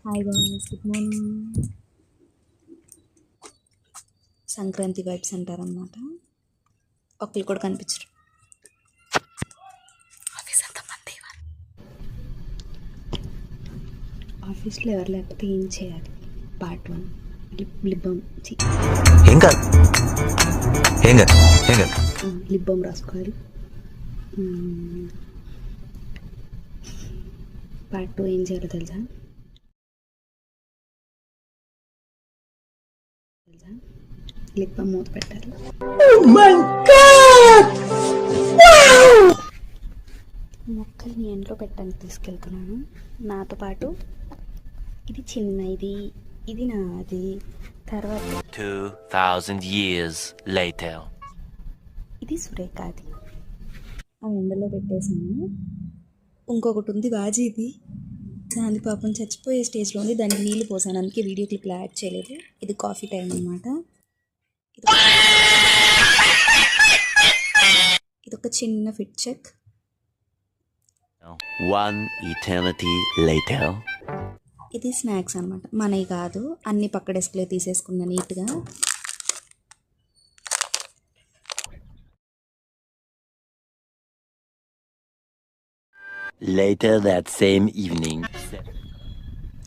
Hi guys, good morning. Sankranti vibes అంటారనమాట. ఒక్కరు కూడా కనిపించరు. ఆఫీస్ అంతా మంది. ఆఫీస్లో ఎవరు లేకపోతే ఏం చేయాలి? పార్ట్ 1 లిప్ బామ్ రాసుకోవాలి. పార్ట్ 2 ఏం చేయాలో తెలుసా? లిప్ బామ్ మూత పెట్టాలి. మొక్కల్ని ఎండలో పెట్టడానికి తీసుకెళ్తున్నాను. నాతో పాటు ఇది చిన్న, ఇది నాది. తర్వాత 2000 years later. ఇది సురేఖది. ఆ ఎండలో పెట్టేశాను. ఇంకొకటి ఉంది వాజీది. దాని పాపం చచ్చిపోయే స్టేజ్లో ఉంది. దానికి నీళ్ళు పోసాను, అందుకే వీడియో క్లిప్లో యాడ్ చేయలేదు. ఇది కాఫీ టైం అనమాట. ఇదొక చిన్న ఫిట్ చెక్. 1 eternity later. ఇది స్నాక్స్ అనమాట, మనవి కాదు. అన్ని పక్క డెస్క్లో తీసేసుకున్నా నీట్గా. Later that same evening.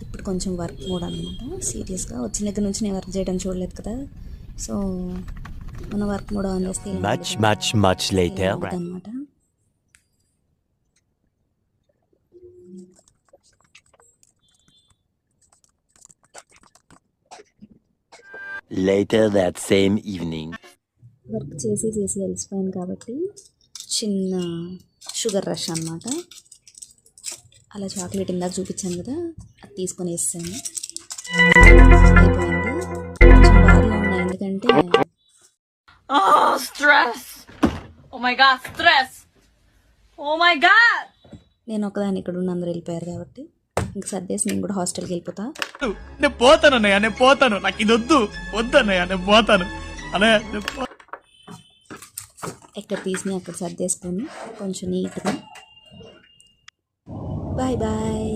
ఇప్పుడు కొంచెం వర్క్ మోడ్ అనమాట. సీరియస్గా వచ్చిన దగ్గర నుంచి నేను వర్క్ చేయడం చూడలేదు కదా, సో మన వర్క్ మోడ్ ఆన్ చేస్తే much later అనమాట. Later that same evening. Work చేసి అలసిపోయాను కాబట్టి చిన్న షుగర్ రష్ అనమాట. అలా చాక్లెట్ ఇందాక చూపించాను కదా, అది తీసుకొని వేసాను. అయిపోయింది. కొంచెం బాధలో ఉన్నా, ఎందుకంటే నేను ఒకదాన్ని ఇక్కడ ఉన్న అందరూ వెళ్ళిపోయారు కాబట్టి ఇంక సర్దేసి నేను కూడా హాస్టల్కి వెళ్ళిపోతా. నేను పోతాను అన్నయ్య, నేను పోతాను. నాకు ఇది వద్దు అన్నయ్య, నేను పోతాను అన్నయ్య. ఎక్కడ తీసి అక్కడ సర్దేసుకొని కొంచెం నీట్గా. Bye bye.